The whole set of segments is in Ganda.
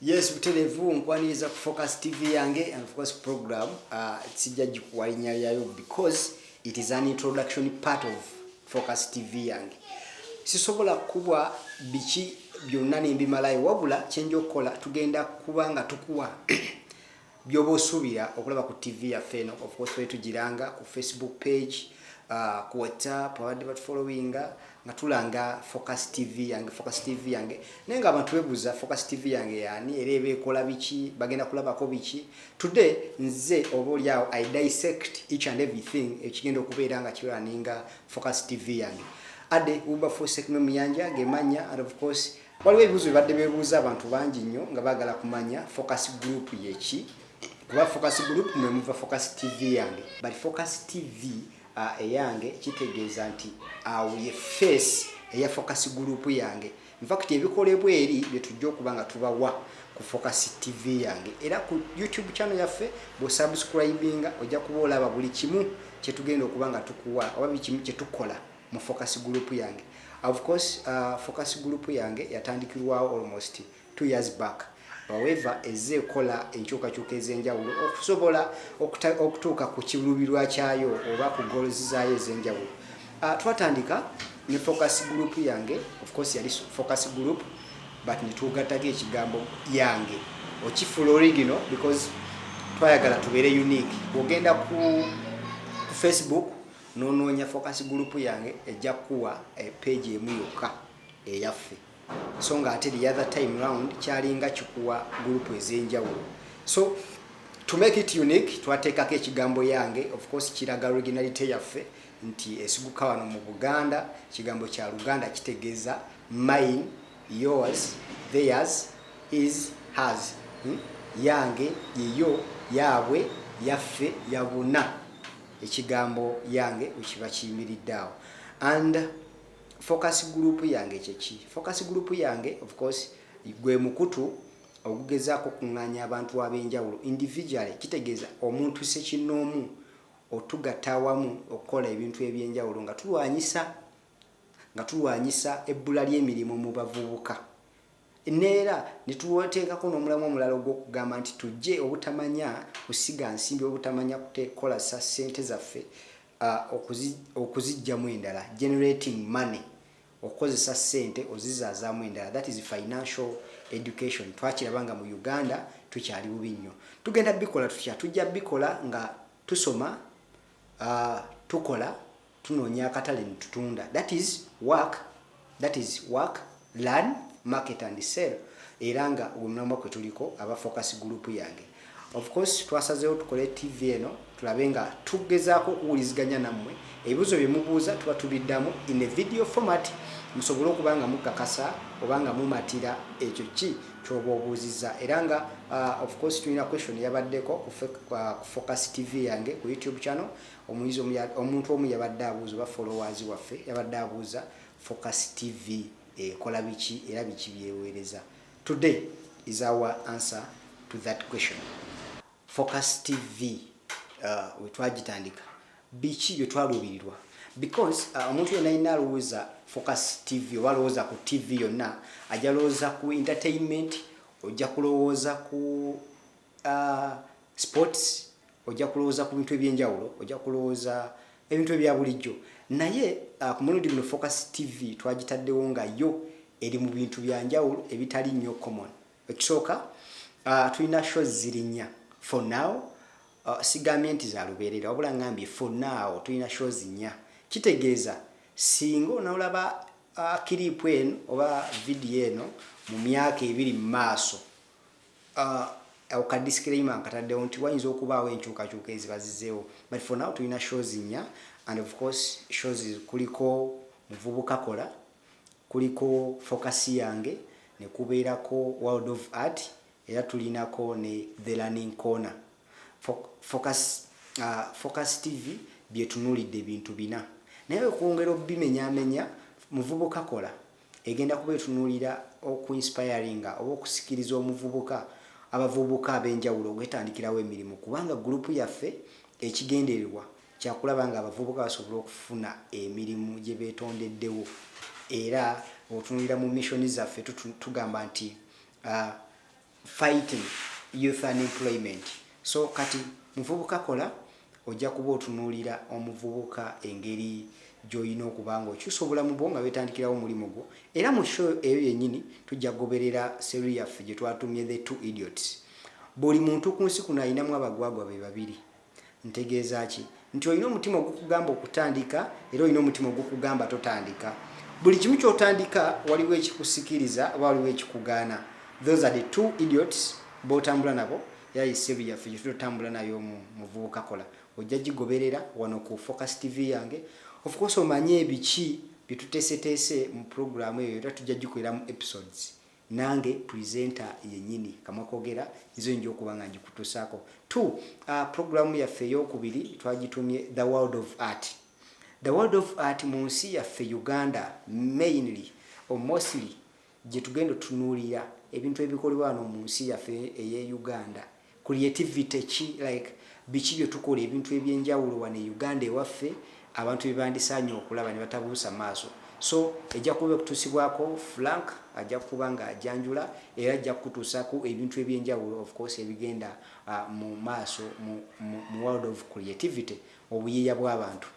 Yes, buterevu nkwaniriza ku Focus TV yange and of course program sijja jikuwalinya yayo because it is an introduction part of Focus TV yange. Sisobola kuba biki byonna nimbimalayo wabula kyenjo kola tugenda kubanga tukuwa byoba osubira okulaba ku TV yaffe eno. Of course tugiranga ku Facebook page, ku WhatsApp abadde batufollowinga nga tulanga Focus TV yange nenga abantu bebuza Focus TV yange yani era ebekola biki bagenda kulabako biki. Today nze obolyawo I dissect each and everything ekigenda okubeera nga kirunninga Focus TV yange. Ade uba fose kino miyanja gemanya and of course waliwo ebibuzo bibadde bebuuza abantu bangi nnyo nga bagala kumanya Focus group yeki. Kuba Focus group mwe muva Focus TV yange. But Focus TV eyange kitegeeza nti ye face eya Focus group yange. In fact ebikolebwa eri bye tujja okubanga tubawa ku Focus TV yange. Era ku YouTube channel yaffe bo subscribinga ojja kuba olaba buli kimu kye tugenda okubanga tukuwa oba bikimu kye tukola mu Focus group yange. Of course Focus group yange yatandikirwawo almost 2 years back. However ezekola enkyukakyuka ez'enjawulo okusobola okutuuka ku kibulubirwa kyayo oba ku goals zaayo ez'enjawulo. Twatandika ne Focus group yange, of course yali Focus group but nitugattako ekigambo yange okifula original because twayagala tubeere unique. Ogenda ku Facebook n'onoonya Focus group yange ejja kuwa page emu yokka eyaffe. So nga ate the other time round kyalinga kikuwa group ez'enjawulo. So to make it unique twateekako ekigambo yange, of course kiraga originality yaffe nti esiguka wano mu Buganda. Kigambo kya Luganda kitegeeza mine, yours, theirs, his, hers. Yange, yeyo, yaabwe, yaffe, yabuna. Ekigambo yange ukiba kiyimiriddeawo. And Focus group yange kyeki. Focus group yange of course gwe mukutu ogugezaako kuŋŋaanya abantu ab'enjawulo individually. Kitegeeza omuntu sekinoomu otugatta awamu okukola ebintu eby'enjawulo nga tulwanyisa ebbula ly'emirimu mu bavubuka. Neera nituteekako n'omulamu omulala ogw'okugamba nti tujje obutamanya kusiga nsimbi obutamanya kutekola sa ssente zaffe okuzijjamu endala, generating money, okozesa ssente ozizaazamu endala. That is financial education. Twakirabanga mu Uganda tukyali bubi nnyo. Tugenda bikola tujja bikola nga tusoma, tukola, tunoonya akatale netutunda. That is work, learn, market and sell. Era nga olunamu kwe tuliko aba Focus group yange. Of course twasazeewo tukole TV eno tulabe nga tugezaako okuwuliziganya nammwe. Ebibuzo bye mubuuza tuba tubiddamu in a video format musobole okubanga mukakasa obanga mumatira ekyo ki ky'oba obuuzizza. Era nga of course tulina question yabaddeko ku Focus TV yange ku YouTube channel. Omuntu omu yabadde abuuza oba followers waffe yabadde abuuza Focus TV ekola biki era biki byeweereza. Today is our answer to that question. Focus TV we twagitandika biki bye twaluubirirwa because omuntu yenna alina alowooza Focus TV oba alowooza ku TV yonna ajja lowooza ku entertainment, ojja kulowooza ku sports, ojja kulowooza ku bintu ebyenjawulo, ojja kulowooza ebintu ebya bulijjo. Naye ku mulundi guno Focus TV twagitaddewo nga yo eri mu bintu bya njawulo ebitali nnyo common. Ekisooka tulina shows ziri nnya. For now sigambye nti za lubeerera wabula ngambye for now tulina shows nnya. Kitegeeza singa onoolaba clip eno oba video eno mu myaka ebiri mu maaso disclaimer nkataddewo nti wayinza okubaawo enkyukakyuka ezibazizeewo. But for now tulina shows nnya and of course shows kuliko Muvubuka Kola, kuliko Focus yange, ne kubeerako World of Art, era tulinako ne The Learning Corner. Focus TV byetunuulidde ebintu bina. Naye okwongera obimenyamenya Muvubuka Kola egenda kuba etunuulira okuinspiringa oba okusikiriza abavubuka ab'enjawulo okwetandikirawo emirimu kubanga group yaffe ekigendererwa kyakulaba nga abavubuka basobola okufuna emirimu gye beetondeddewo. Era otunuulira mu mission zaffe tugamba nti fighting youth unemployment. So kati muvubuka kola ojja kuba otunuulira omuvubuka engeri gy'olina okuba nga okyusa obulamu bwo nga weetandikirawo omulimu gwo. Era mu show eyo yennyini tujja kugoberera seri yaffe gye twatumye The Two Idiots. Buli muntu ku nsi kuno alinamu abagwagwa be babiri. Ntegeeza ki? Nti olina omutima ogukugamba okutandika era olina omutima ogukugamba totandika. Buli kimu ky'otandika waliwo ekikusikiriza oba waliwo ekikugaana. Those are the two idiots b'otambula nabo. Yayi seri yaffe gye tutambula nayo mu muvubuka kola. Ojja gigoberera wano ku Focus TV yange. Of course omanye ebiki bye tuteeseteese mu program eyo era tujja gikoleramu episodes. Nange presenter yennyini Kamakogera izo njo okuba nga ngikutusaako. Program yaffe ey'okubiri twagitumye The World of Art. The World of Art mu nsi yaffe Uganda mainly or mostly gye tugenda tunuulira ebintu ebikolebwa wano mu nsi yaffe eye Uganda. Creativity ki like biki bye tukola ebintu ebyenjawulo wano e Uganda ewaffe abantu bebandisaanye okulaba ne batabuusa maaso. So ejja kuba okutusibwako Frank ajja kuba nga ajanjula era ajja kutuusaako ebintu ebyenjawulo of course ebigenda mu maaso mu world of creativity obuyiiya bw'abantu.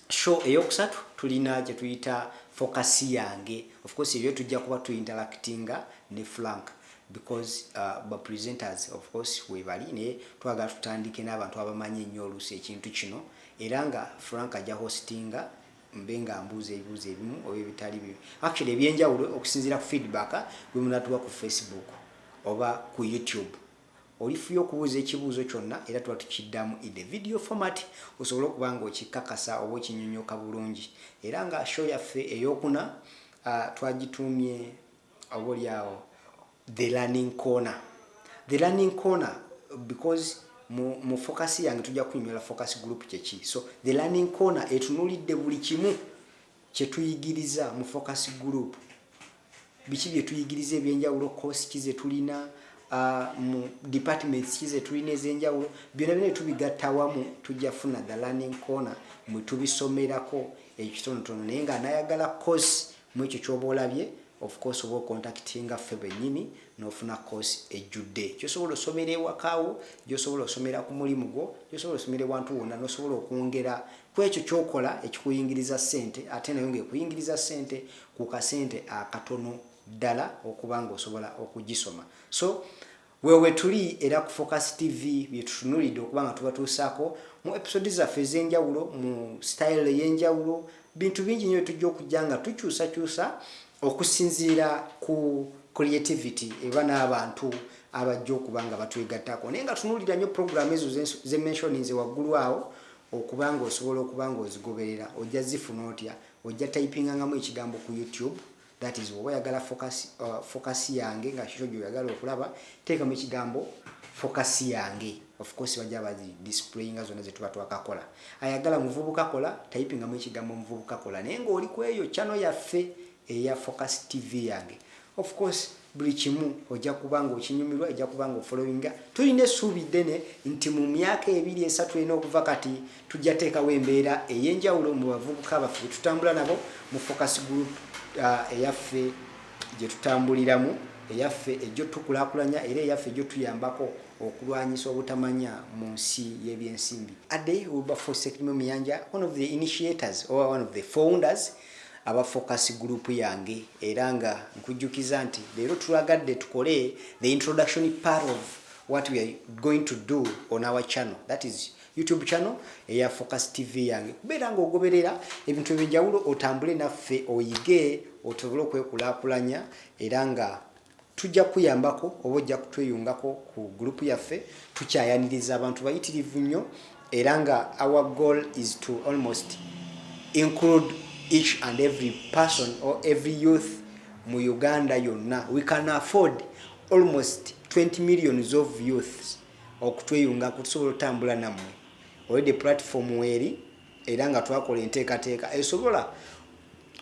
Show eyokusatu tulina gye tuyita Focus yange. Of course ebyo tujja kuba tuinteractinga ne Frank because ba presenters of course we bali ne twagala tutandike n'abantu abamanyi ennyo oluusi ekintu kino era nga Frank ajja hostinga mbenga mbuuza ebibuuzo ebimu oba ebitali bibi. Actually ebyenjawulo okusinziira ku feedback bwe munatuwa ku Facebook oba ku YouTube. Olifuyo okubuuza ekibuuzo kyonna era tuba tukiddamu in the video format osobola okuba nga okikakasa oba okinyonyoka bulungi. Era nga show yaffe ey'okuna twagitumye oboolyawo The Learning Corner. The Learning Corner because mu focus yange tujja kunywera focus group kyeki. So The Learning Corner etunuulidde buli kimu kye tuyigiriza mu focus group. Biki bye tuyigiriza ebyenjawulo, course ki ze tulina, mu departments ki ze tulina ez'enjawulo, byonna byonna tubigatta wamu tujja funa The Learning Corner mwe tubisomerako ekitonotono naye nga anayagala course mu ekyo ky'oba olabye of course oba contactinga ffe bennyini n'ofuna course ejjudde. Gy'osobola osomera ewakaawo, gy'osobola osomera ku mulimu gwo, gy'osobola osomera ewantu wonna n'osobola okwongera ku ekyo ky'okola ekikuyingiriza ssente ate nayo ng'ekuyingiriza ssente ku kasente akatono ddala okuba nga osobola okugisoma. So wewe tuli era ku Focus TV bye tutunulidde okuba nga tubatuusaako mu episode zaffe ez'enjawulo mu style ey'enjawulo bintu bingi nnyo tujja okujja nga tukyusakyusa okusinziira ku creativity eba n'abantu abajja okuba nga batwegattako naye nga tunuulira nnyo program ezo ze mentioninze waggulu awo okuba nga osobola okuba nga ozigoberera ojja zifuna otya ojja typingangamu ekigambo ku YouTube that is oba oyagala focus yange nga kikyo gy'oyagala okulaba teekamu ekigambo focus yange of course bajja bazi displayinga zonna ze tuba twakakola ayagala muvubuka kola typingamu ekigambo muvubuka kola naye ng'oli ku eyo channel yaffe eya Focus TV yange of course buli kimu ojja kubanga okinyumirwa ojja kubanga ofollowinga tulina essuubi ddene nti mu myaka 2-3 okuva kati tujja teekawo embeera ey'enjawulo mu bavubuka baffe tutambula nabo mu Focus group eyaffe gye tutambuliramu eyaffe ejjo tukulaakulanya era eyaffe ejjo tuyambako okulwanyisa obutamanya mu nsi y'ebyensimbi. Ade Wilberforce Sekirimo Miyanja, one of the initiators or one of the founders aba Focus group yange era nga nkujjukiza nti leero tulagadde tukole the introduction part of what we are going to do on our channel, that is YouTube channel eya Focus TV yange kubeera nga ogoberera ebintu ebyenjawulo otambule naffe oyige osobole okwekulaakulanya era nga tujja kuyambako oba ojja kutweyungako ku group yaffe tukyayaniriza abantu bayitirivu nnyo era nga our goal is to almost include each and every person or every youth mu Uganda yonna. We can afford almost 20 millions of youths okutweyunga kutusobola otambula nammwe already platform weri era nga twakola enteekateeka esobola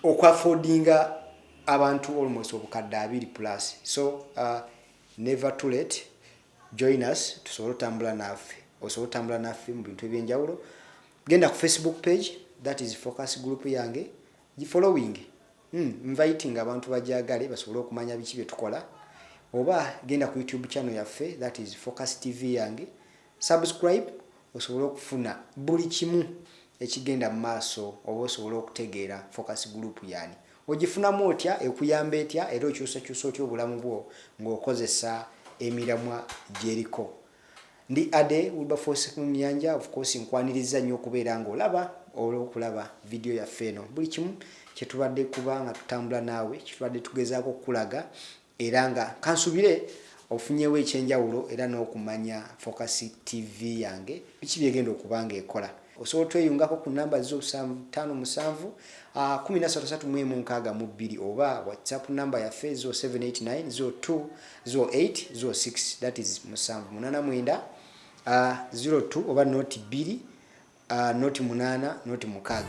okwaffordinga abantu almost obukadde 2+. So never too late, join us tusobola otambula naffe osobola otambula naffe mu bintu ebyenjawulo. Genda ku Facebook page that is Focus group yange following inviting abantu bajagale basobole okumanya biki bye tukola oba genda ku YouTube channel yaffe, that is Focus TV yange, subscribe osobola okufuna buli kimu ekigenda mu maaso, oba osobola okutegeera Focus Group yani. Ogifunamu otya, ekuyamba etya, era okyusakyusa otya obulamu bwo ng'okozesa emiramwa gyeriko. Ndi Ade Wilberforce Kumyanja, of course nkwaniriza nnyo okubeera ng'olaba olw'okulaba video yaffe eno. Buli kimu kye tubadde kuba nga tutambula naawe, kye tubadde tugezaako okulaga, era nga kansubire ofunyewo ekyenjawulo era n'okumanya Focus TV yange biki byegenda okuba ng'ekola. Osobola tweyungako ku namba zo 577 13362 oba WhatsApp namba yaffe 0789 02 08 06, that is 789 02 oba noti 2 noti 8 noti 6.